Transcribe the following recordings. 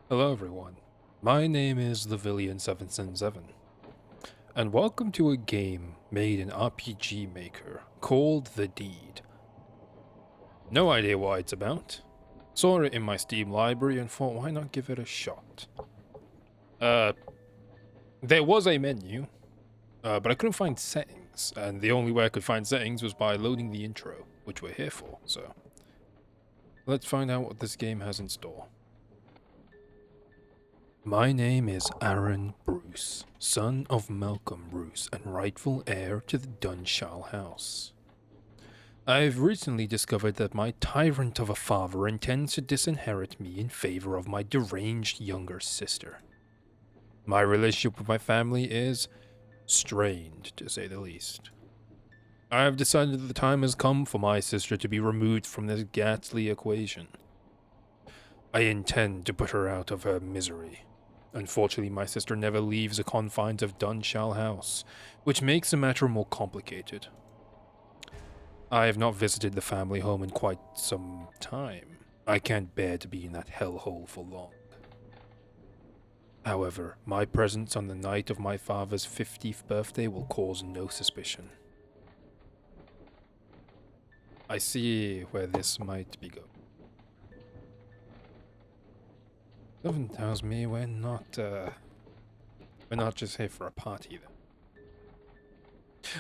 Hello everyone, my name is Lavillian777, and welcome to a game made in RPG Maker called The Deed. No idea what it's about. Saw it in my Steam library and thought why not give it a shot. There was a menu, but I couldn't find settings, and the only way I could find settings was by loading the intro, which we're here for, so let's find out what this game has in store. My name is Aaron Bruce, son of Malcolm Bruce and rightful heir to the Dunshall house. I've recently discovered that my tyrant of a father intends to disinherit me in favor of my deranged younger sister. My relationship with my family is strained, to say the least. I have decided that the time has come for my sister to be removed from this ghastly equation. I intend to put her out of her misery. Unfortunately, my sister never leaves the confines of Dunshall House, which makes the matter more complicated. I have not visited the family home in quite some time. I can't bear to be in that hellhole for long. However, my presence on the night of my father's 50th birthday will cause no suspicion. I see where this might be going. Something tells me we're not just here for a party then.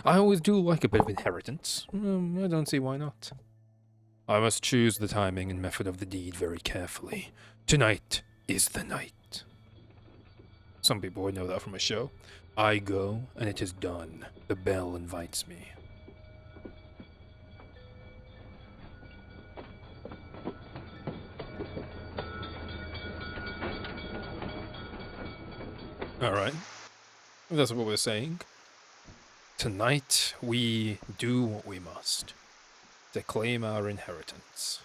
I always do like a bit of inheritance. I don't see why not. I must choose the timing and method of the deed very carefully. Tonight is the night. Some people would know that from a show. I go, and it is done. The bell invites me. Alright. That's what we're saying. Tonight, we do what we must. To claim our inheritance.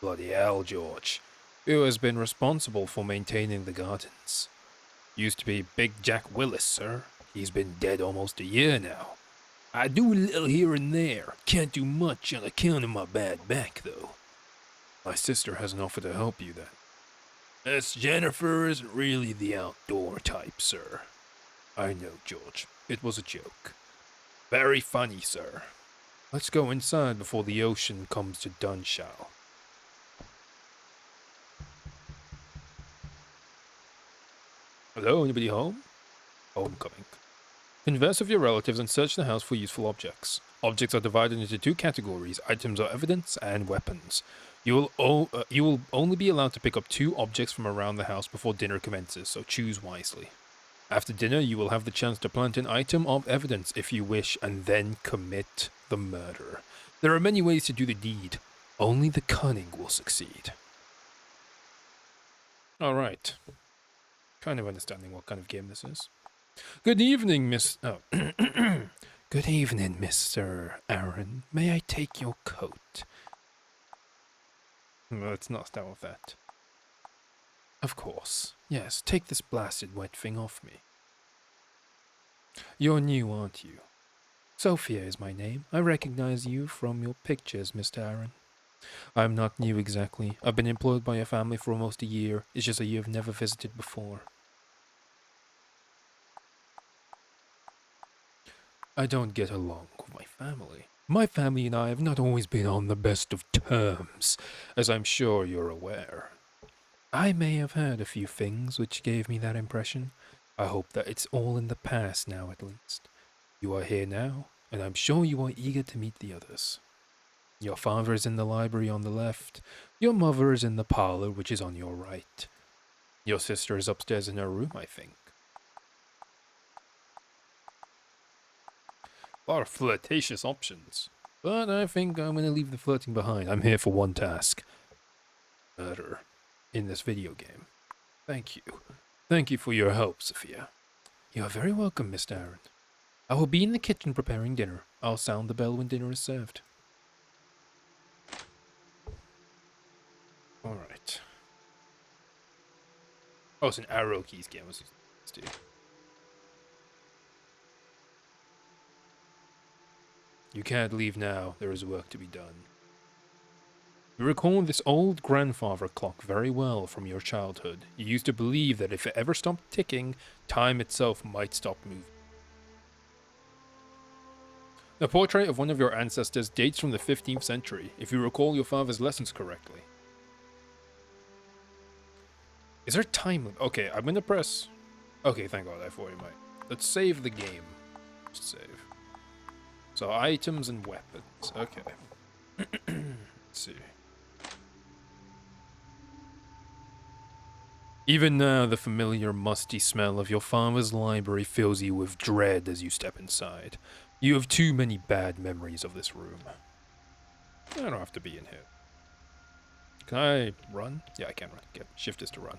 Bloody hell, George. Who has been responsible for maintaining the gardens? Used to be Big Jack Willis, sir. He's been dead almost a year now. I do a little here and there. Can't do much on account of my bad back, though. My sister hasn't offered to help you then. Miss Jennifer isn't really the outdoor type, sir. I know, George. It was a joke. Very funny, sir. Let's go inside before the ocean comes to Dunshall. Hello, anybody home? Homecoming. Converse with your relatives and search the house for useful objects. Objects are divided into two categories: items of evidence and weapons. You will only be allowed to pick up 2 objects from around the house before dinner commences, so choose wisely. After dinner, you will have the chance to plant an item of evidence if you wish, and then commit the murder. There are many ways to do the deed. Only the cunning will succeed. Alright. Kind of understanding what kind of game this is. Good evening, Miss... Oh. Good evening, Mr. Aaron. May I take your coat? Let's not start with that. Of course. Yes, take this blasted wet thing off me. You're new, aren't you? Sophia is my name. I recognize you from your pictures, Mr. Aaron. I'm not new exactly. I've been employed by your family for almost a year. It's just that you have never visited before. I don't get along with my family. My family and I have not always been on the best of terms, as I'm sure you're aware. I may have heard a few things which gave me that impression. I hope that it's all in the past now, at least. You are here now, and I'm sure you are eager to meet the others. Your father is in the library on the left. Your mother is in the parlor, which is on your right. Your sister is upstairs in her room, I think. A lot of flirtatious options. But I think I'm going to leave the flirting behind. I'm here for one task. Murder. In this video game. Thank you. Thank you for your help, Sophia. You are very welcome, Mr. Aaron. I will be in the kitchen preparing dinner. I'll sound the bell when dinner is served. Alright. Oh, it's an arrow keys game. Let's do. You can't leave now. There is work to be done. You recall this old grandfather clock very well from your childhood. You used to believe that if it ever stopped ticking, time itself might stop moving. The portrait of one of your ancestors dates from the 15th century, if you recall your father's lessons correctly. Is there time limit? Okay, I'm gonna press... Okay, thank God, I thought you might. Let's save the game. Just save. So, items and weapons. Okay. Let's see. Even now, the familiar musty smell of your father's library fills you with dread as you step inside. You have too many bad memories of this room. I don't have to be in here. Can I run? Yeah, I can run. Get shift is to run.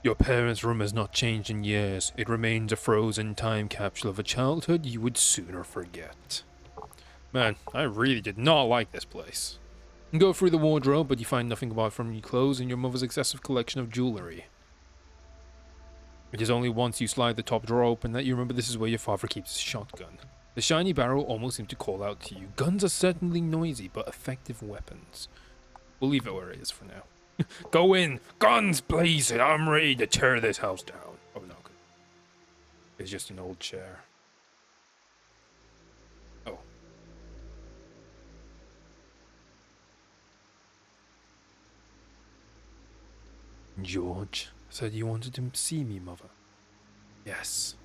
Your parents' room has not changed in years. It remains a frozen time capsule of a childhood you would sooner forget. Man, I really did not like this place. You go through the wardrobe, but you find nothing apart from your clothes and your mother's excessive collection of jewelry. It is only once you slide the top drawer open that you remember this is where your father keeps his shotgun. The shiny barrel almost seemed to call out to you. Guns are certainly noisy, but effective weapons. We'll leave it where it is for now. Go in! Guns blazing! I'm ready to tear this house down. Oh no, good. It's just an old chair. Oh. George said you wanted to see me, Mother. Yes.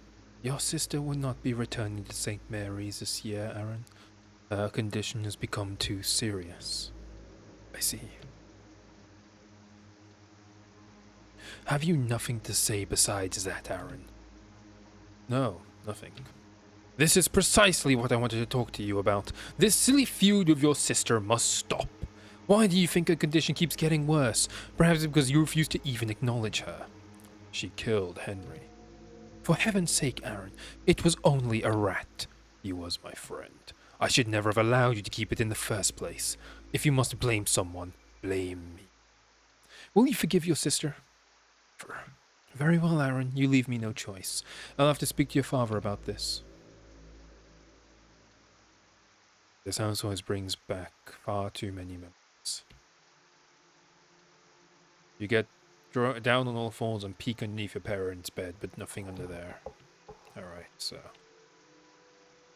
Your sister will not be returning to St. Mary's this year, Aaron. Her condition has become too serious. I see. Have you nothing to say besides that, Aaron? No, nothing. This is precisely what I wanted to talk to you about. This silly feud with your sister must stop. Why do you think her condition keeps getting worse? Perhaps because you refuse to even acknowledge her. She killed Henry. For heaven's sake, Aaron, it was only a rat. He was my friend. I should never have allowed you to keep it in the first place. If you must blame someone, blame me. Will you forgive your sister? Very well, Aaron. You leave me no choice. I'll have to speak to your father about this. This house always brings back far too many memories. You get down on all fours and peek underneath your parents' bed, but nothing under there. Alright, so...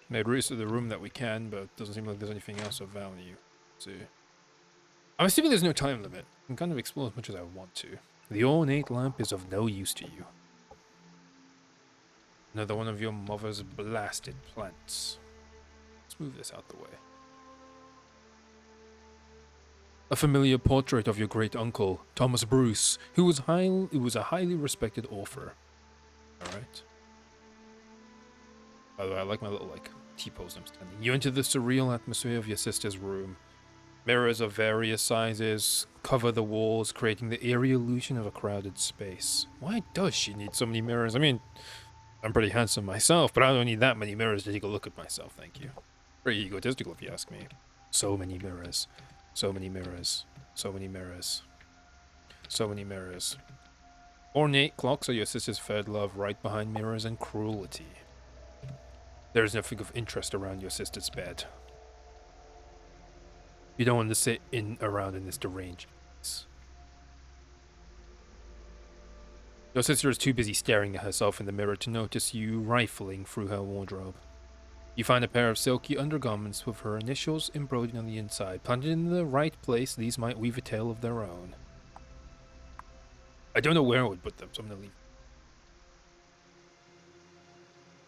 made use of the room that we can, but it doesn't seem like there's anything else of value. Let's see. I'm assuming there's no time limit. I can kind of explore as much as I want to. The ornate lamp is of no use to you. Another one of your mother's blasted plants. Let's move this out the way. A familiar portrait of your great uncle, Thomas Bruce, who was a highly respected author. Alright. By the way, I like my little, T-pose I'm standing. You enter the surreal atmosphere of your sister's room. Mirrors of various sizes cover the walls, creating the eerie illusion of a crowded space. Why does she need so many mirrors? I mean, I'm pretty handsome myself, but I don't need that many mirrors to take a look at myself, thank you. Very egotistical if you ask me. So many mirrors. So many mirrors. So many mirrors. So many mirrors. Ornate clocks are your sister's third love, right behind mirrors and cruelty. There is nothing of interest around your sister's bed. You don't want to sit around in this deranged place. Your sister is too busy staring at herself in the mirror to notice you rifling through her wardrobe. You find a pair of silky undergarments with her initials embroidered on the inside. Planted in the right place, these might weave a tale of their own. I don't know where I would put them, so I'm gonna leave.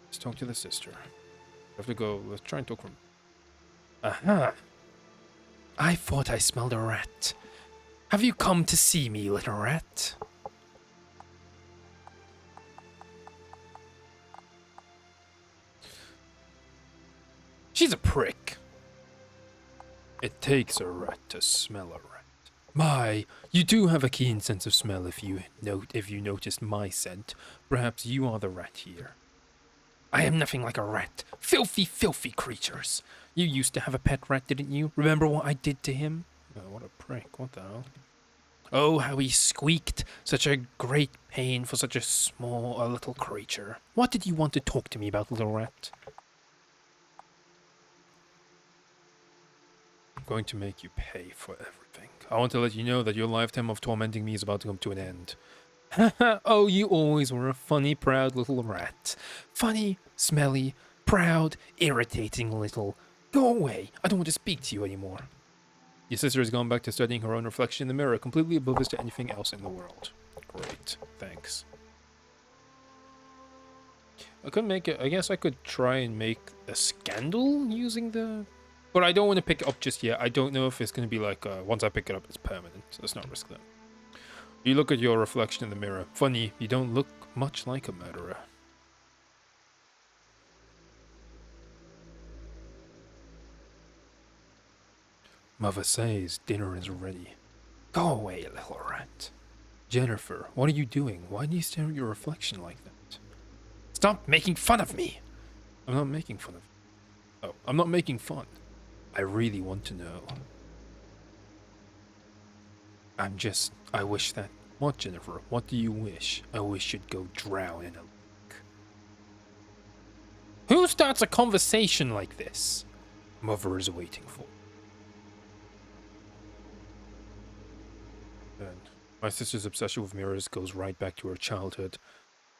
Let's talk to the sister. We have to go. Let's try and talk from... Aha! I thought I smelled a rat. Have you come to see me, little rat? She's a prick. It takes a rat to smell a rat. My, you do have a keen sense of smell if you noticed my scent. Perhaps you are the rat here. I am nothing like a rat. Filthy, filthy creatures. You used to have a pet rat, didn't you? Remember what I did to him? Oh, what a prick. What the hell? Oh, how he squeaked. Such a great pain for such a little creature. What did you want to talk to me about, little rat? going to make you pay for everything. I want to let you know that your lifetime of tormenting me is about to come to an end. Oh, you always were a funny, proud little rat. Funny, smelly, proud, irritating little. Go away. I don't want to speak to you anymore. Your sister has gone back to studying her own reflection in the mirror, completely oblivious to anything else in the world. Great. Thanks. I could make it. I guess I could try and make a scandal using the... But I don't want to pick it up just yet. I don't know if it's going to be like, once I pick it up, it's permanent. So let's not risk that. You look at your reflection in the mirror. Funny, you don't look much like a murderer. Mother says dinner is ready. Go away, little rat. Jennifer, what are you doing? Why do you stare at your reflection like that? Stop making fun of me! I'm not making fun of you. Oh, I'm not making fun. I really want to know. I wish that... What, Jennifer? What do you wish? I wish you'd go drown in a lake. Who starts a conversation like this? Mother is waiting for. And my sister's obsession with mirrors goes right back to her childhood.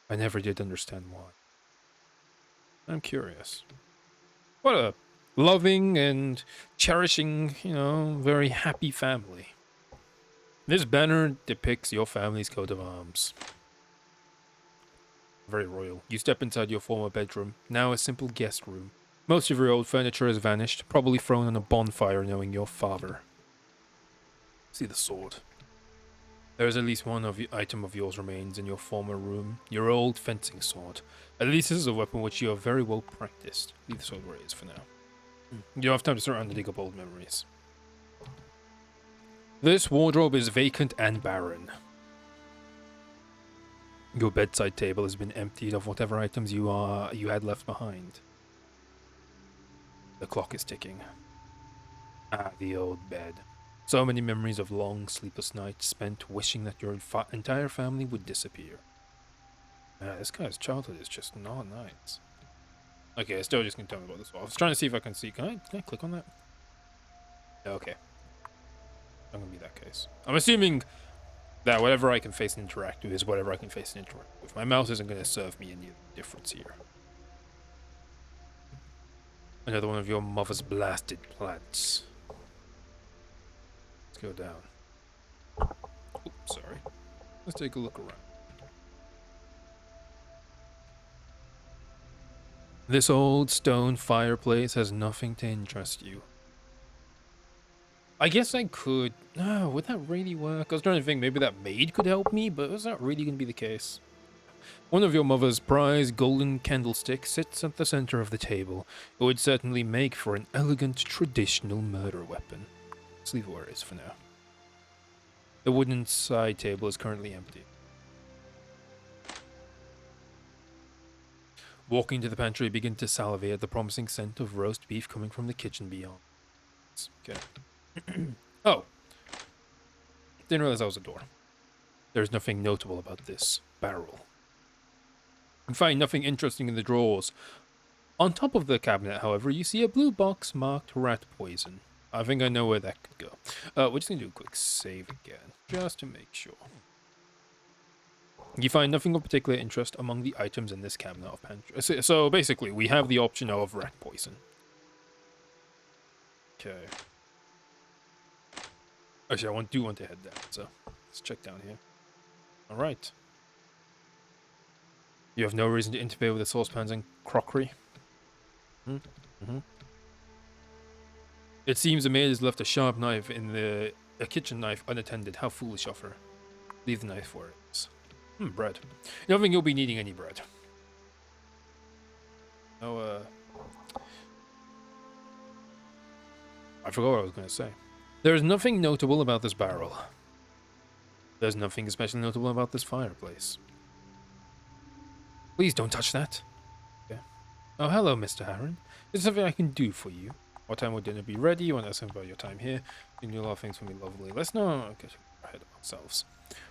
I never did understand why. I'm curious. What a loving and cherishing, very happy family. This banner depicts your family's coat of arms. Very royal. You step inside your former bedroom, now a simple guest room. Most of your old furniture has vanished, probably thrown on a bonfire knowing your father. See the sword. There is at least one item of yours remains in your former room, your old fencing sword. At least this is a weapon which you are very well practiced. Leave the sword where it is for now. You don't have time to sit around and dig up old memories. This wardrobe is vacant and barren. Your bedside table has been emptied of whatever items you had left behind. The clock is ticking. Ah, the old bed. So many memories of long, sleepless nights spent wishing that your entire family would disappear. This guy's childhood is just not nice. Okay, it's still just gonna tell me about this. I was trying to see if I can see. Can I click on that? Okay. I'm gonna be that case. I'm assuming that whatever I can face and interact with is whatever I can face and interact with. My mouse isn't gonna serve me any difference here. Another one of your mother's blasted plants. Let's go down. Oops, sorry. Let's take a look around. This old stone fireplace has nothing to interest you. I guess I could... No, would that really work? I was trying to think maybe that maid could help me, but is that really going to be the case? One of your mother's prized golden candlesticks sits at the center of the table. It would certainly make for an elegant, traditional murder weapon. Let's leave it where it is for now. The wooden side table is currently empty. Walking to the pantry, begin to salivate at the promising scent of roast beef coming from the kitchen beyond. Okay. Oh. Didn't realize that was a door. There's nothing notable about this barrel. You find nothing interesting in the drawers. On top of the cabinet, however, you see a blue box marked rat poison. I think I know where that could go. We're just going to do a quick save again, just to make sure. You find nothing of particular interest among the items in this cabinet of pantry. So basically, we have the option of rat poison. Okay. Actually, I do want to head down, so let's check down here. Alright. You have no reason to interfere with the saucepans and crockery. It seems the maid has left a sharp knife in a kitchen knife unattended. How foolish of her. Leave the knife where it is. Bread. You don't think you'll be needing any bread. No, I forgot what I was going to say. There is nothing notable about this barrel. There's nothing especially notable about this fireplace. Please don't touch that. Okay. Oh, hello, Mr. Harron. Is there something I can do for you? What time will dinner be ready? You want to ask about your time here? You can do a lot of things for me, lovely. Let's know. Get ahead of ourselves.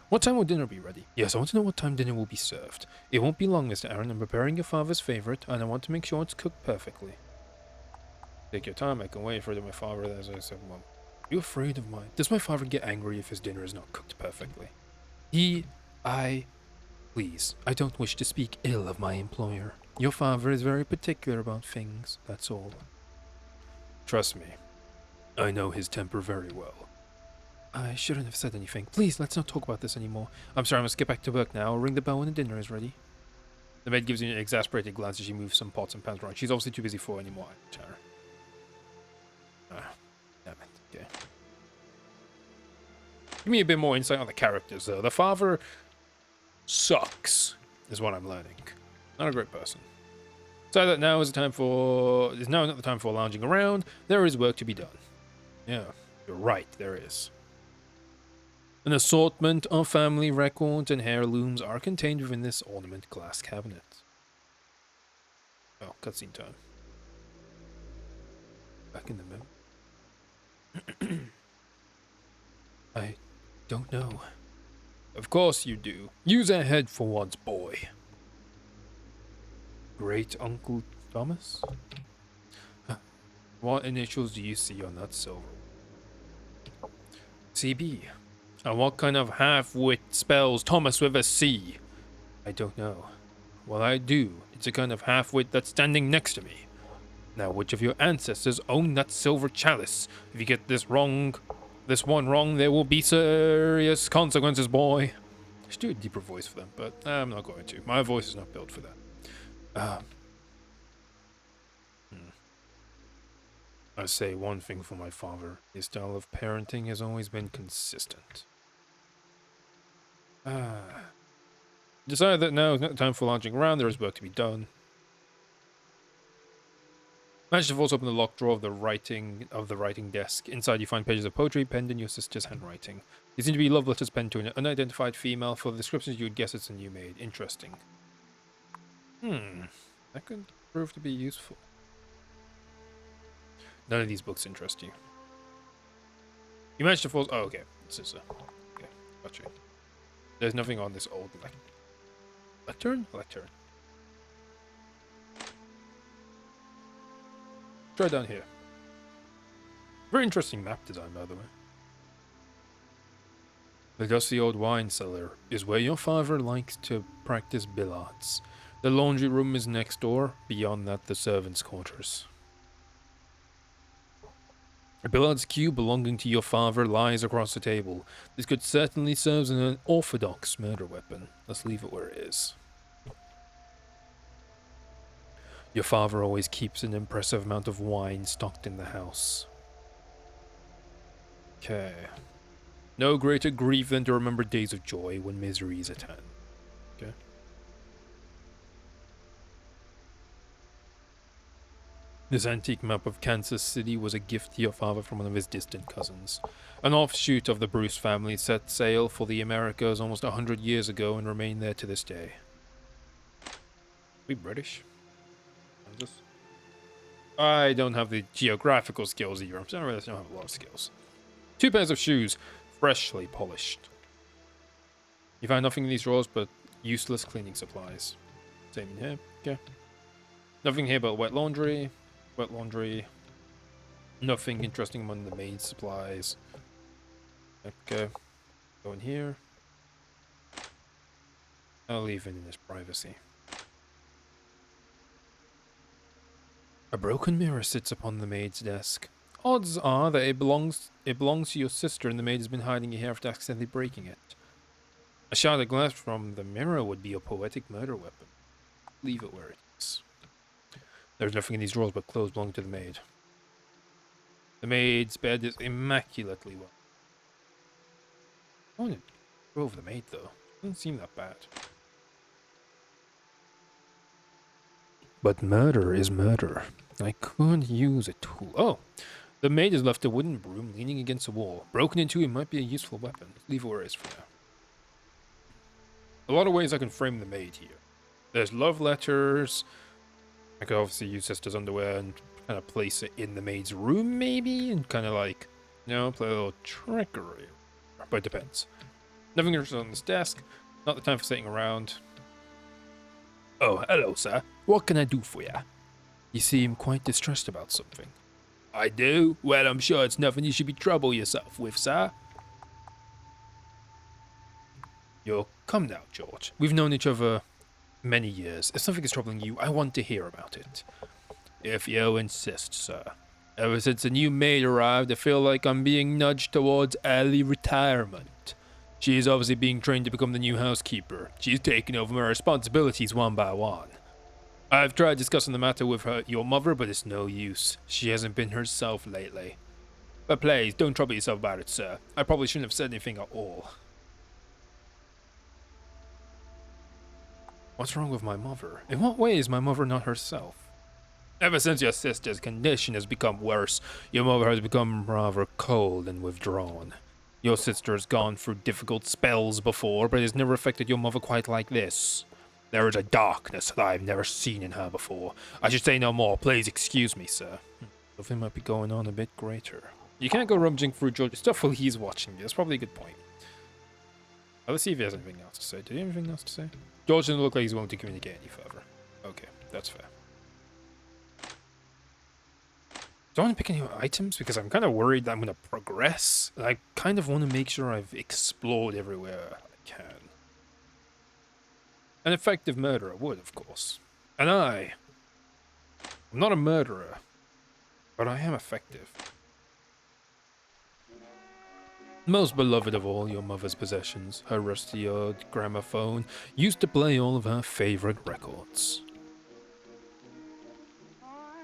What time will dinner be ready? Yes, I want to know what time dinner will be served. It won't be long, Mr. Aaron. I'm preparing your father's favorite, and I want to make sure it's cooked perfectly. Take your time. I can wait for my father, as I said. Well, You afraid of my... Does my father get angry if his dinner is not cooked perfectly? Please, I don't wish to speak ill of my employer. Your father is very particular about things, that's all. Trust me, I know his temper very well. I shouldn't have said anything. Please, let's not talk about this anymore. I'm sorry, I must get back to work now. I'll ring the bell when the dinner is ready. The maid gives you an exasperated glance as she moves some pots and pans around. She's obviously too busy for any more. Damn it. Okay. Give me a bit more insight on the characters, though. The father sucks, is what I'm learning. Not a great person. So that now is now not the time for lounging around. There is work to be done. Yeah, you're right, there is. An assortment of family records and heirlooms are contained within this ornament glass cabinet. Oh, cutscene time. Back in the middle. I don't know. Of course you do. Use a head for once, boy. Great Uncle Thomas? Huh. What initials do you see on that silver? CB. And what kind of half-wit spells Thomas with a C? I don't know. Well, I do. It's a kind of half-wit that's standing next to me. Now, which of your ancestors owned that silver chalice? If you get this one wrong, there will be serious consequences, boy. I should do a deeper voice for them, but I'm not going to. My voice is not built for that. I say one thing for my father. His style of parenting has always been consistent. Decided that now is not the time for lounging around. There is work to be done. Managed to force open the locked drawer of the writing desk. Inside you find pages of poetry penned in your sister's handwriting. These seem to be love letters penned to an unidentified female. For the descriptions you would guess it's a new maid. Interesting. That could prove to be useful. None of these books interest you. You managed to force... Oh, okay. Okay, gotcha. There's nothing on this old lectern? Lectern. Try down here. Very interesting map design, by the way. The dusty old wine cellar is where your father likes to practice billiards. The laundry room is next door. Beyond that, the servants' quarters. A billiards cue belonging to your father lies across the table. This could certainly serve as an orthodox murder weapon. Let's leave it where it is. Your father always keeps an impressive amount of wine stocked in the house. Okay. No greater grief than to remember days of joy when misery is at hand. Okay. This antique map of Kansas City was a gift to your father from one of his distant cousins. An offshoot of the Bruce family set sail for the Americas almost 100 years ago and remained there to this day. We British? I don't have the geographical skills either. I don't have a lot of skills. 2 pairs of shoes, freshly polished. You find nothing in these drawers but useless cleaning supplies. Same in here. Okay. Nothing here but wet laundry. Wet laundry. Nothing interesting among the maid supplies. Okay. Go in here. I'll leave it in his privacy. A broken mirror sits upon the maid's desk. Odds are that it belongs to your sister, and the maid has been hiding it here after accidentally breaking it. A shard of glass from the mirror would be a poetic murder weapon. Leave it where it is. There's nothing in these drawers but clothes belonging to the maid. The maid's bed is immaculately well. I want to go over the maid, though. Doesn't seem that bad. But murder is murder. I could use a tool. Oh! The maid has left a wooden broom leaning against a wall. Broken into, it might be a useful weapon. Leave it where it is for now. A lot of ways I can frame the maid here. There's love letters. I could obviously use sister's underwear and kind of place it in the maid's room, maybe? And kind of like, you know, play a little trickery. But it depends. Nothing interesting on this desk. Not the time for sitting around. Oh, hello, sir. What can I do for you? You seem quite distressed about something. I do? Well, I'm sure it's nothing you should be trouble yourself with, sir. You'll come now, George. We've known each other many years. If something is troubling you, I want to hear about it. If you insist, sir. Ever since a new maid arrived, I feel like I'm being nudged towards early retirement. She is obviously being trained to become the new housekeeper. She's taking over my responsibilities one by one. I've tried discussing the matter with your mother, but it's no use. She hasn't been herself lately. But please, don't trouble yourself about it, sir. I probably shouldn't have said anything at all. What's wrong with my mother? In what way is my mother not herself? Ever since your sister's condition has become worse, your mother has become rather cold and withdrawn. Your sister has gone through difficult spells before, but it has never affected your mother quite like this. There is a darkness that I have never seen in her before. I should say no more. Please excuse me, sir. Something might be going on a bit greater. You can't go rummaging through George's stuff while he's watching you. That's probably a good point. Let's see if he has anything else to say. Did he have anything else to say? George doesn't look like he's willing to communicate any further. Okay, that's fair. Do I want to pick any items? Because I'm kind of worried that I'm going to progress. I kind of want to make sure I've explored everywhere I can. An effective murderer would, of course. And I'm not a murderer, but I am effective. Most beloved of all your mother's possessions, her rusty old gramophone used to play all of her favorite records.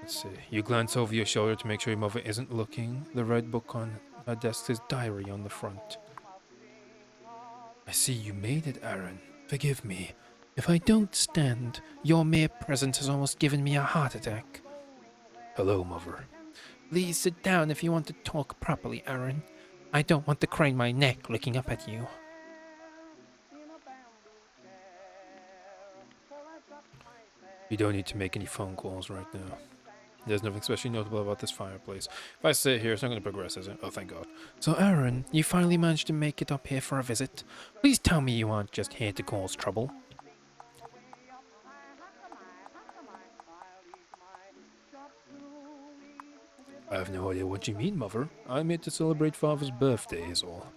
Let's see. You glance over your shoulder to make sure your mother isn't looking. The red book on her desk says diary on the front. I see you made it, Aaron. Forgive me. If I don't stand, your mere presence has almost given me a heart attack. Hello, Mother. Please sit down if you want to talk properly, Aaron. I don't want to crane my neck looking up at you. You don't need to make any phone calls right now. There's nothing especially notable about this fireplace. If I sit here, it's not going to progress, is it? Oh, thank God. So, Aaron, you finally managed to make it up here for a visit. Please tell me you aren't just here to cause trouble. I have no idea what you mean, Mother. I'm here to celebrate Father's birthday is all.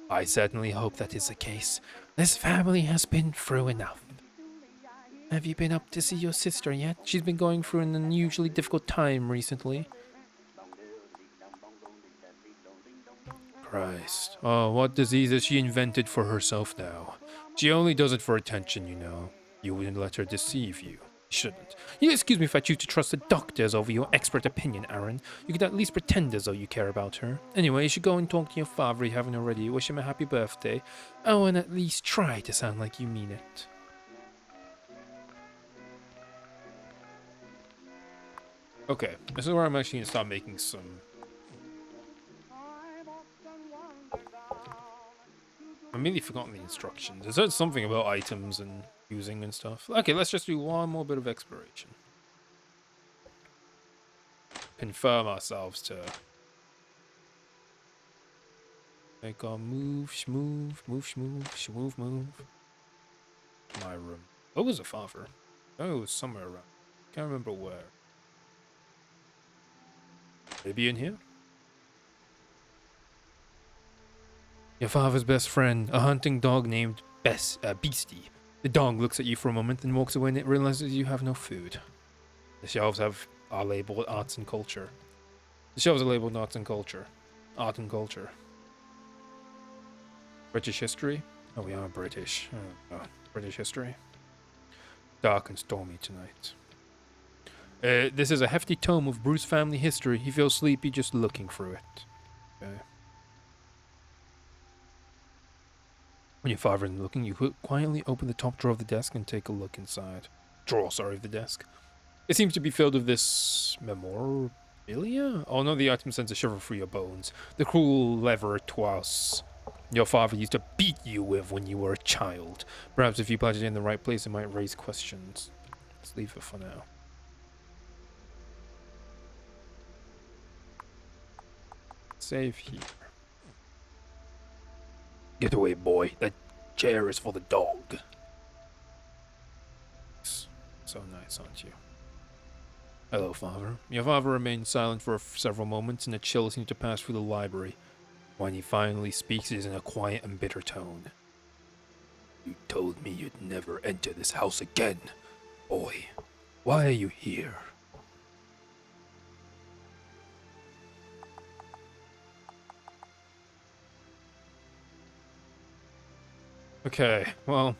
I certainly hope that is the case. This family has been through enough. Have you been up to see your sister yet? She's been going through an unusually difficult time recently. Christ. Oh, what disease has she invented for herself now? She only does it for attention, you know. You wouldn't let her deceive you. Shouldn't. You excuse me if I choose to trust the doctors over your expert opinion, Aaron. You could at least pretend as though you care about her. Anyway, you should go and talk to your father if you haven't already. Wish him a happy birthday. Oh, and at least try to sound like you mean it. Okay, this is where I'm actually going to start making some... I've mainly forgotten the instructions. It said something about items and using and stuff. Okay, let's just do one more bit of exploration. Confirm ourselves to... Make our move, shmove, move, shmove, shmove, move. My room. What was the father? Oh, it was somewhere around. Can't remember where. Maybe in here? Your father's best friend, a hunting dog named Beastie. The dog looks at you for a moment and walks away and it realizes you have no food. The shelves are labeled arts and culture. The shelves are labeled arts and culture. Art and culture. British history? Oh, we are British. British history. Dark and stormy tonight. This is a hefty tome of Bruce family history. He feels sleepy just looking through it. Okay. When your father isn't looking, you quietly open the top drawer of the desk and take a look inside. Drawer, sorry, of the desk. It seems to be filled with this memorabilia? Oh no, the item sends a shiver through your bones. The cruel lever toise your father used to beat you with when you were a child. Perhaps if you planted it in the right place, it might raise questions. Let's leave it for now. Save here. Get away, boy. That chair is for the dog. So nice, aren't you? Hello, Father. Your father remained silent for several moments, and a chill seemed to pass through the library. When he finally speaks, it is in a quiet and bitter tone. You told me you'd never enter this house again. Boy, why are you here? Okay, well,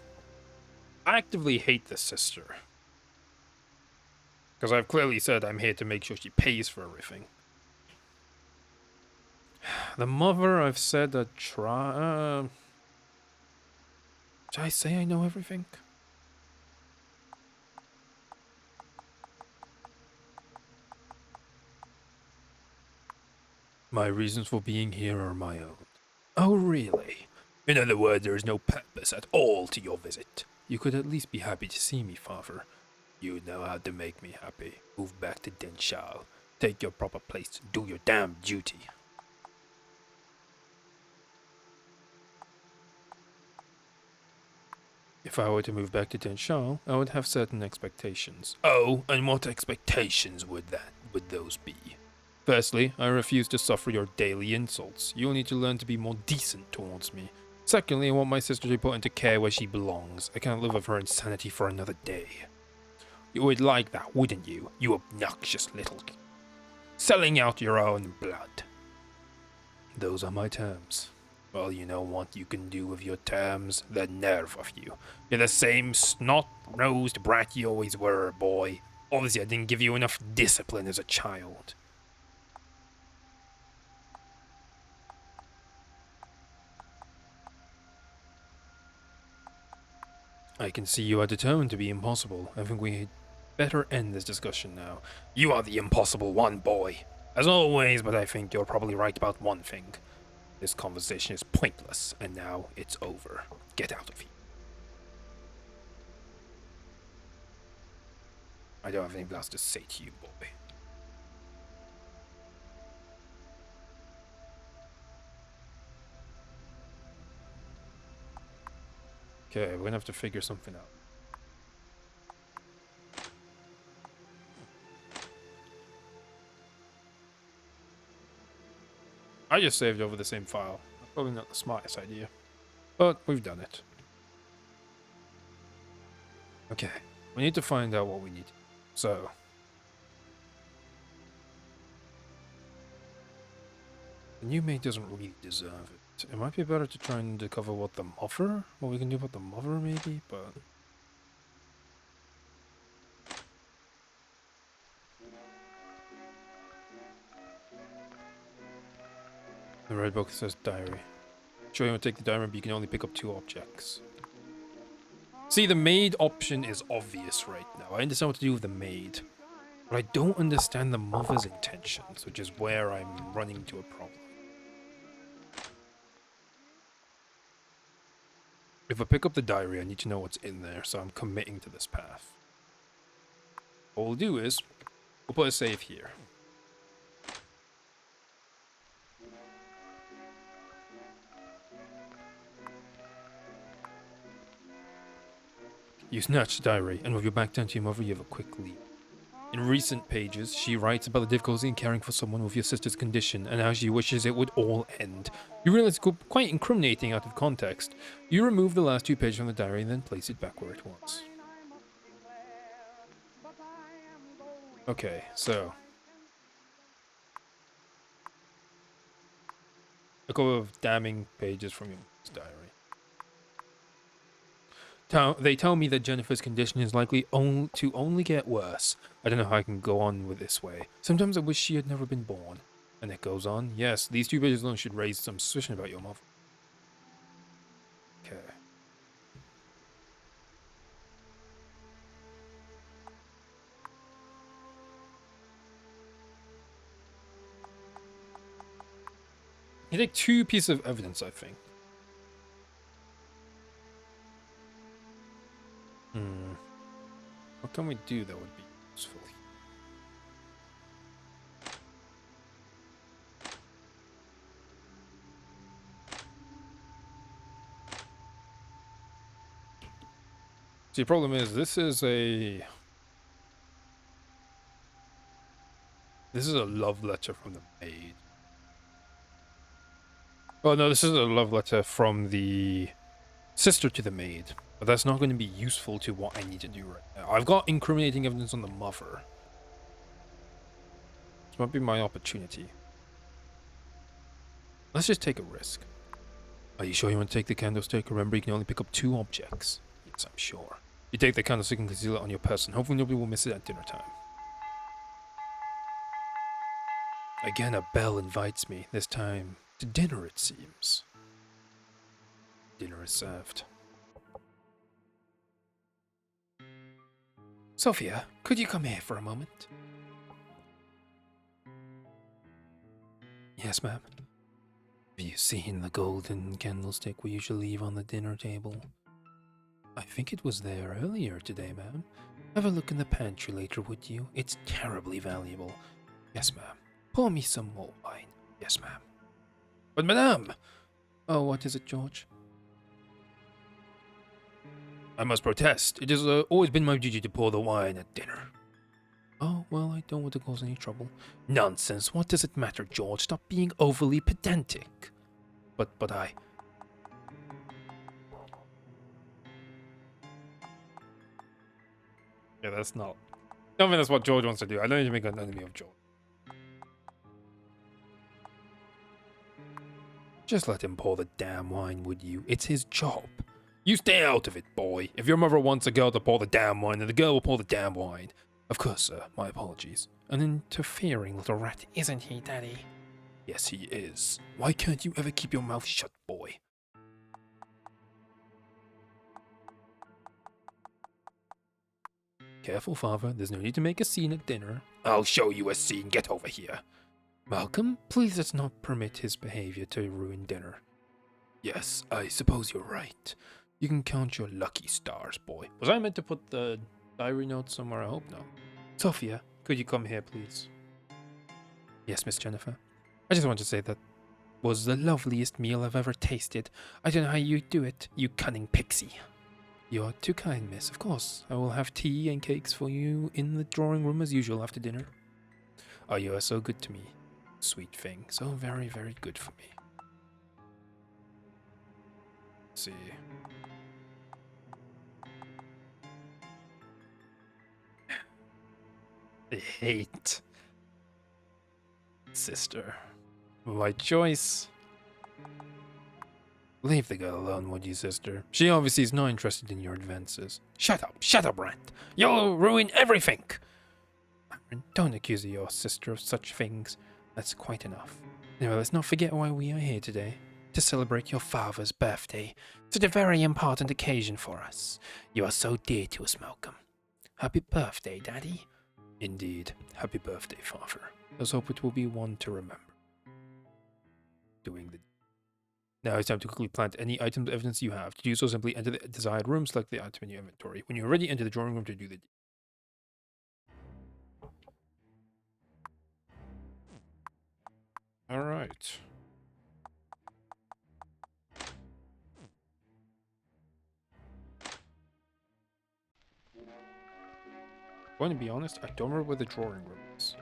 I actively hate this sister. Because I've clearly said I'm here to make sure she pays for everything. The mother, I've said that did I say I know everything? My reasons for being here are my own. Oh, really? In other words, there is no purpose at all to your visit. You could at least be happy to see me, Father. You know how to make me happy. Move back to Denshal. Take your proper place. Do your damn duty. If I were to move back to Denshal, I would have certain expectations. Oh, and what expectations would those be? Firstly, I refuse to suffer your daily insults. You'll need to learn to be more decent towards me. Secondly, I want my sister to be put into care where she belongs. I can't live with her insanity for another day. You would like that, wouldn't you? You obnoxious little... Selling out your own blood. Those are my terms. Well, you know what you can do with your terms? The nerve of you. You're the same snot-nosed brat you always were, boy. Obviously, I didn't give you enough discipline as a child. I can see you are determined to be impossible. I think we better end this discussion now. You are the impossible one, boy. As always, but I think you're probably right about one thing. This conversation is pointless, and now it's over. Get out of here. I don't have anything else to say to you, boy. Okay, we're gonna have to figure something out. I just saved over the same file. Probably not the smartest idea, but we've done it. Okay, we need to find out what we need. So, the new maid doesn't really deserve it. It might be better to try and discover what we can do about the mother maybe, but... The red book says diary. Sure, you want to take the diary, but you can only pick up 2 objects. See, the maid option is obvious right now. I understand what to do with the maid. But I don't understand the mother's intentions, which is where I'm running into a problem. If I pick up the diary, I need to know what's in there, so I'm committing to this path. What we'll do is, we'll put a save here. You snatch the diary, and with your back turned to your mother, you have a quick leap. In recent pages, she writes about the difficulty in caring for someone with your sister's condition and how she wishes it would all end. You realize it's quite incriminating out of context. You remove the last 2 pages from the diary and then place it back where it was. Okay, so... a couple of damning pages from your diary. They tell me that Jennifer's condition is likely to only get worse. I don't know how I can go on with this way. Sometimes I wish she had never been born. And it goes on. Yes, these 2 pages alone should raise some suspicion about your mother. Okay. You take 2 pieces of evidence, I think. What can we do that would be useful? See, the problem is, this is a... This is a love letter from the maid. Oh no, this is a love letter from the sister to the maid. But that's not going to be useful to what I need to do right now. I've got incriminating evidence on the mother. This might be my opportunity. Let's just take a risk. Are you sure you want to take the candlestick? Remember, you can only pick up 2 objects. Yes, I'm sure. You take the candlestick and conceal it on your person. Hopefully nobody will miss it at dinner time. Again, a bell invites me. This time to dinner, it seems. Dinner is served. Sophia, could you come here for a moment? Yes, ma'am. Have you seen the golden candlestick we usually leave on the dinner table? I think it was there earlier today, ma'am. Have a look in the pantry later, would you? It's terribly valuable. Yes, ma'am. Pour me some more wine. Yes, ma'am. But, madame! Oh, what is it, George? I must protest. It has always been my duty to pour the wine at dinner. Oh, well, I don't want to cause any trouble. Nonsense. What does it matter, George? Stop being overly pedantic. But I... Yeah, that's not... I don't think that's what George wants to do. I don't need to make an enemy of George. Just let him pour the damn wine, would you? It's his job. You stay out of it, boy. If your mother wants a girl to pour the damn wine, then the girl will pour the damn wine. Of course, sir. My apologies. An interfering little rat, isn't he, Daddy? Yes, he is. Why can't you ever keep your mouth shut, boy? Careful, father. There's no need to make a scene at dinner. I'll show you a scene. Get over here. Malcolm, please let's not permit his behavior to ruin dinner. Yes, I suppose you're right. You can count your lucky stars, boy. Was I meant to put the diary note somewhere? I hope not. Sophia, could you come here, please? Yes, Miss Jennifer. I just want to say that was the loveliest meal I've ever tasted. I don't know how you do it, you cunning pixie. You're too kind, miss. Of course. I will have tea and cakes for you in the drawing room as usual after dinner. Oh, you are so good to me. Sweet thing. So very, very good for me. Let's see. I hate sister. My choice. Leave the girl alone, would you, sister? She obviously is not interested in your advances. Shut up, Rand. You'll ruin everything. Don't accuse your sister of such things. That's quite enough. Anyway, let's not forget why we are here today. To celebrate your father's birthday. Such a very important occasion for us. You are so dear to us, Malcolm. Happy birthday, Daddy. Indeed. Happy birthday, Father. Let's hope it will be one to remember. Now it's time to quickly plant any items of evidence you have. To do so, simply enter the desired room, select the item in your inventory. When you're ready, enter the drawing room to do the... Alright. Going to be honest, I don't remember where the drawing room is.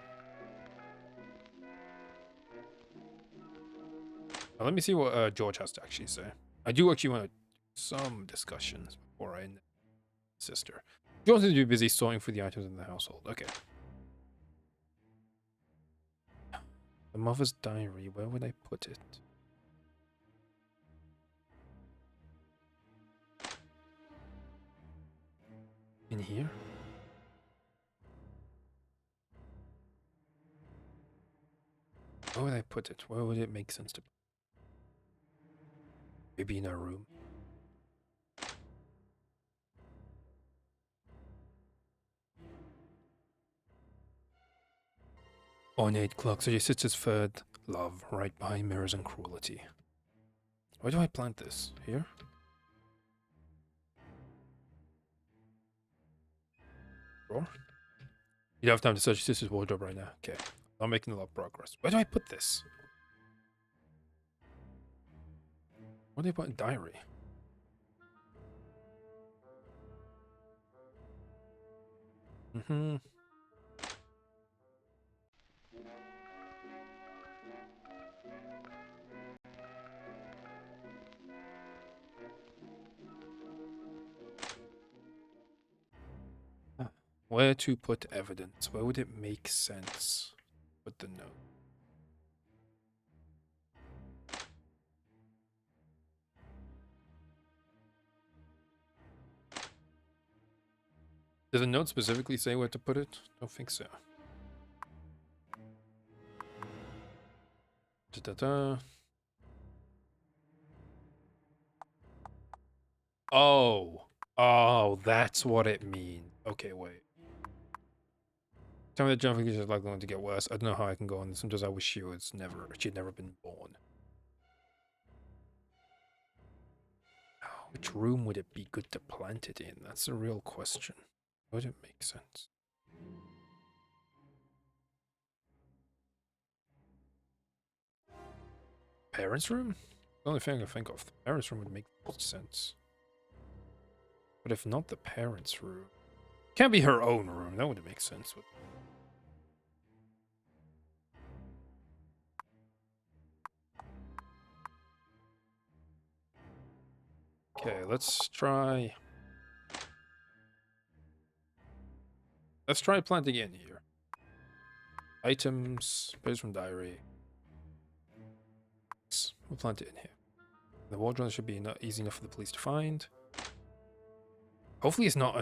Now, let me see what George has to actually say. I do actually want some discussions before I end sister. George is too busy sorting through the items in the household. Okay. The mother's diary, where would I put it? In here? Where would I put it? Where would it make sense to put it? Maybe in our room. Ornate clock, so she sits as third love, right behind mirrors and cruelty. Where do I plant this? Here? Drawer? You don't have time to search your sister's wardrobe right now. Okay. I'm making a lot of progress. Where do I put this? What do I put in diary? Where to put evidence? Where would it make sense? Put the note. Does the note specifically say where to put it? Don't think so. Da-da-da. Oh. Oh, that's what it means. Okay, wait. Tell me that jumping is like going to get worse. I don't know how I can go on. Sometimes I wish she'd never been born. Which room would it be good to plant it in? That's a real question. Would it make sense? Parents' room? The only thing I can think of. The parents' room would make sense. But if not the parents' room... Can't be her own room. That wouldn't make sense. Okay, let's try... Let's try planting in here. Items, page from diary. We'll plant it in here. The wardrobe should be easy enough for the police to find. Hopefully it's not...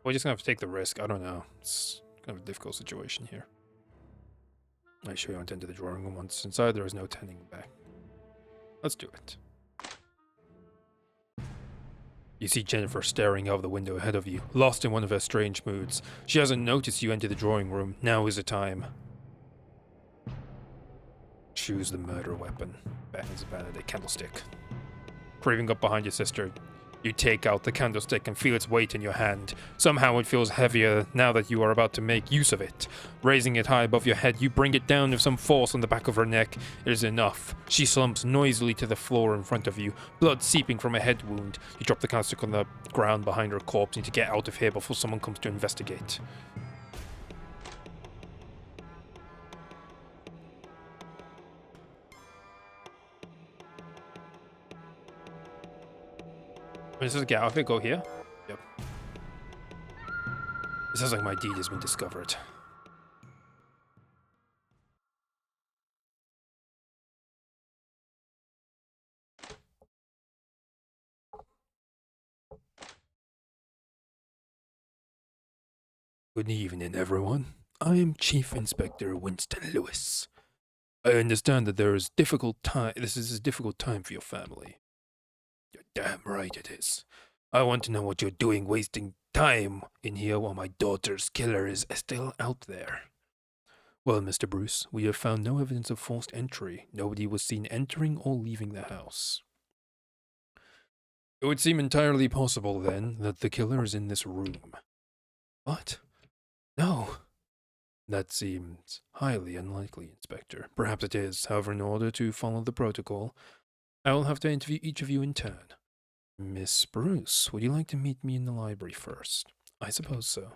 We're just gonna have to take the risk. I don't know. It's kind of a difficult situation here. I show you went into the drawing room once. Inside there is no turning back. Let's do it. You see Jennifer staring out the window ahead of you, lost in one of her strange moods. She hasn't noticed you enter the drawing room. Now is the time. Choose the murder weapon. Beckons a candlestick. Creeping up behind your sister, you take out the candlestick and feel its weight in your hand. Somehow it feels heavier now that you are about to make use of it. Raising it high above your head, you bring it down with some force on the back of her neck. It is enough. She slumps noisily to the floor in front of you, blood seeping from a head wound. You drop the candlestick on the ground behind her corpse and need to get out of here before someone comes to investigate. This is a get out of it. Go here. Yep. It sounds like my deed has been discovered. Good evening, everyone. I am Chief Inspector Winston Lewis. I understand that this is a difficult time for your family. You're damn right it is. I want to know what you're doing wasting time in here while my daughter's killer is still out there. Well, Mr. Bruce, we have found no evidence of forced entry. Nobody was seen entering or leaving the house. It would seem entirely possible, then, that the killer is in this room. What? No. That seems highly unlikely, Inspector. Perhaps it is. However, in order to follow the protocol, I will have to interview each of you in turn. Miss Bruce, would you like to meet me in the library first? I suppose so.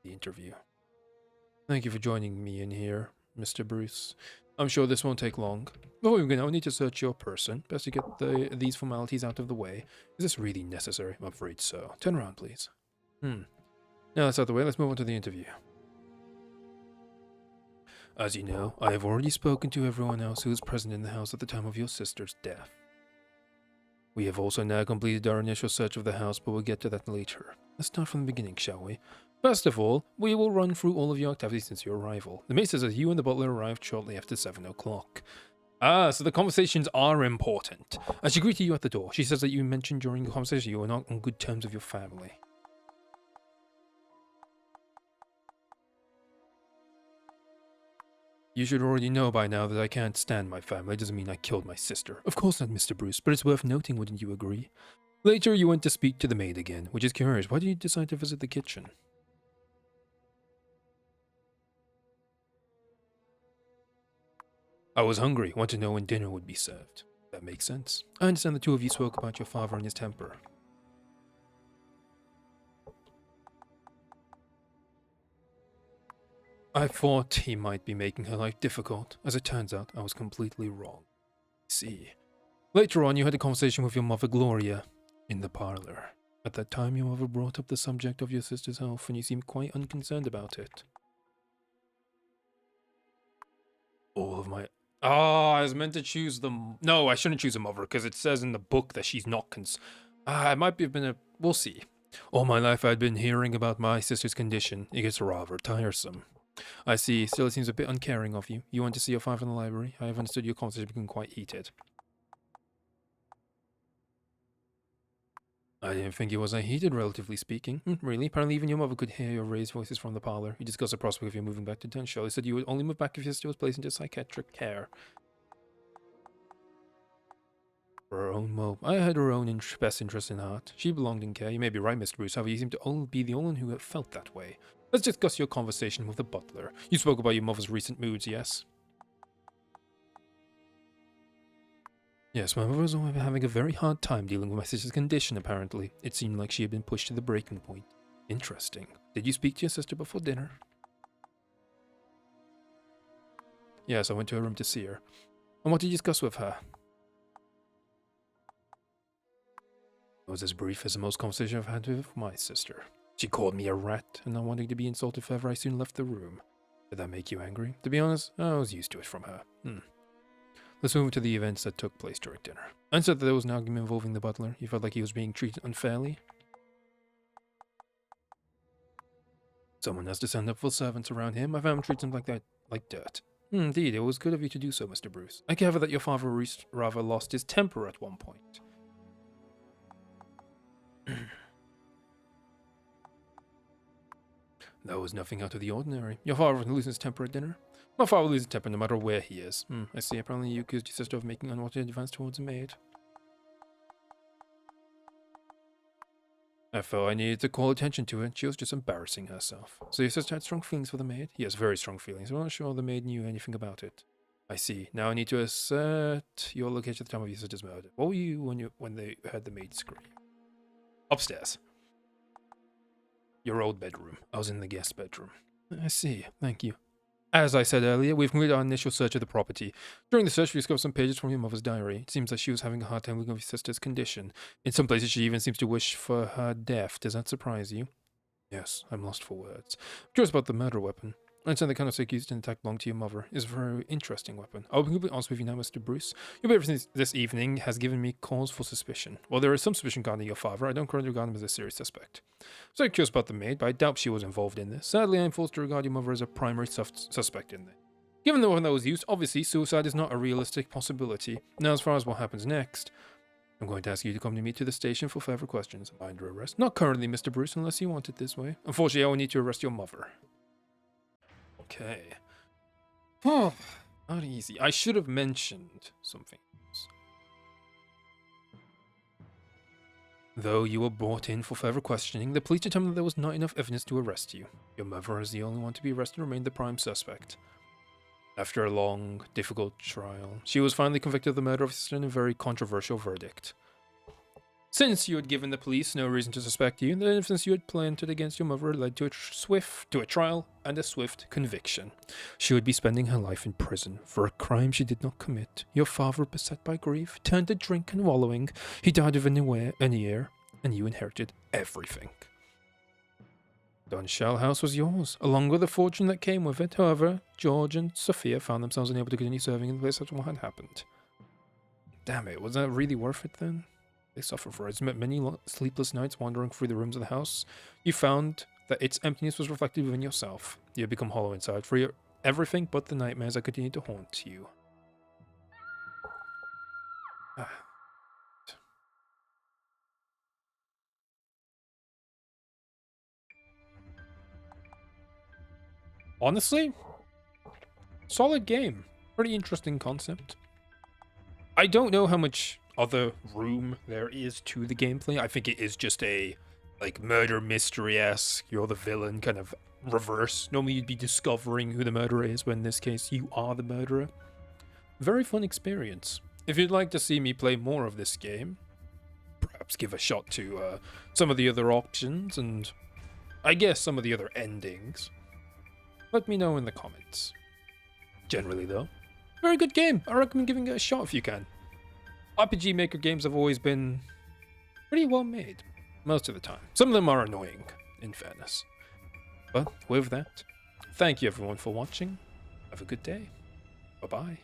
The interview. Thank you for joining me in here, Mr. Bruce. I'm sure this won't take long. Before we begin, I'll need to search your person. Best to get these formalities out of the way. Is this really necessary? I'm afraid so. Turn around, please. Now that's out of the way, let's move on to the interview. As you know, I have already spoken to everyone else who was present in the house at the time of your sister's death. We have also now completed our initial search of the house, but we'll get to that later. Let's start from the beginning, shall we? First of all, we will run through all of your activities since your arrival. The maid says that you and the butler arrived shortly after 7 o'clock. Ah, so the conversations are important. As she greeted you at the door, she says that you mentioned during the conversation you were not on good terms with your family. You should already know by now that I can't stand my family. Doesn't mean I killed my sister. Of course not, Mr. Bruce, but it's worth noting, wouldn't you agree? Later, you went to speak to the maid again, which is curious. Why did you decide to visit the kitchen? I was hungry. Want to know when dinner would be served. That makes sense. I understand the two of you spoke about your father and his temper. I thought he might be making her life difficult. As it turns out, I was completely wrong. See. Later on, you had a conversation with your mother, Gloria, in the parlor. At that time, your mother brought up the subject of your sister's health, and you seemed quite unconcerned about it. All of my... Oh, I was meant to choose the... No, I shouldn't choose a mother, because it says in the book that she's not it might have been a... We'll see. All my life I'd been hearing about my sister's condition. It gets rather tiresome. I see. Still, it seems a bit uncaring of you. You went to see your father in the library. I have understood your conversation became quite heated. I didn't think it was unheated, relatively speaking. Really? Apparently even your mother could hear your raised voices from the parlor. You discussed the prospect of you moving back to Dunshall. You said you would only move back if your sister was placed into psychiatric care. For her own I had her own best interest in heart. She belonged in care. You may be right, Mr. Bruce. However, you seem to only be the only one who felt that way. Let's discuss your conversation with the butler. You spoke about your mother's recent moods, yes? Yes, my mother was having a very hard time dealing with my sister's condition, apparently. It seemed like she had been pushed to the breaking point. Interesting. Did you speak to your sister before dinner? Yes, I went to her room to see her. And what did you discuss with her? It was as brief as the most conversation I've had with my sister. She called me a rat, and not wanting to be insulted further, I soon left the room. Did that make you angry? To be honest, I was used to it from her. Let's move to the events that took place during dinner. I said that there was an argument involving the butler. You felt like he was being treated unfairly. Someone has to stand up for servants around him. I found him treat them like that, like dirt. Indeed, it was good of you to do so, Mr. Bruce. I gather that your father rather lost his temper at one point. That was nothing out of the ordinary. Your father loses his temper at dinner? My father loses his temper no matter where he is. I see. Apparently you accused your sister of making unwanted advance towards a maid. I felt I needed to call attention to it. She was just embarrassing herself. So your sister had strong feelings for the maid? Yes, very strong feelings. I'm not sure the maid knew anything about it. I see. Now I need to assert your location at the time of your sister's murder. What were you when they heard the maid scream? Upstairs. Your old bedroom. I was in the guest bedroom. I see. Thank you. As I said earlier, we've completed our initial search of the property. During the search, we discovered some pages from your mother's diary. It seems that she was having a hard time looking over your sister's condition. In some places, she even seems to wish for her death. Does that surprise you? Yes, I'm lost for words. I'm curious about the murder weapon. I understand the kind of stick used in the attack belonged to your mother. It's a very interesting weapon. I'll be completely honest with you now, Mr. Bruce. Your behavior this evening has given me cause for suspicion. While there is some suspicion regarding your father, I don't currently regard him as a serious suspect. So I'm curious about the maid, but I doubt she was involved in this. Sadly, I'm forced to regard your mother as a primary suspect in this. Given the weapon that was used, obviously suicide is not a realistic possibility. Now, as far as what happens next, I'm going to ask you to come to me to the station for further questions. Am I under arrest? Not currently, Mr. Bruce, unless you want it this way. Unfortunately, I will need to arrest your mother. Okay. Oh, not easy. I should have mentioned something else. Though you were brought in for further questioning, the police determined that there was not enough evidence to arrest you. Your mother, as the only one to be arrested, remained the prime suspect. After a long, difficult trial, she was finally convicted of the murder of her sister in a very controversial verdict. Since you had given the police no reason to suspect you, the evidence you had planted against your mother led to a trial and a swift conviction. She would be spending her life in prison for a crime she did not commit. Your father, beset by grief, turned to drink and wallowing. He died of an ear, and you inherited everything. Dunshall House was yours, along with the fortune that came with it. However, George and Sophia found themselves unable to continue serving in the place after what had happened. Damn it, was that really worth it then? They suffered for it. Many sleepless nights wandering through the rooms of the house. You found that its emptiness was reflected within yourself. You had become hollow inside, for everything but the nightmares that continued to haunt you. Honestly, solid game. Pretty interesting concept. I don't know how much other room there is to the gameplay. I think it is just a like murder mystery-esque, you're the villain kind of reverse. Normally you'd be discovering who the murderer is, but in this case you are the murderer. Very fun experience. If you'd like to see me play more of this game, perhaps give a shot to some of the other options and I guess some of the other endings, let me know in the comments. Generally though, very good game. I recommend giving it a shot if you can. RPG Maker games have always been pretty well made. Most of the time. Some of them are annoying, in fairness. But with that, thank you everyone for watching. Have a good day. Bye-bye.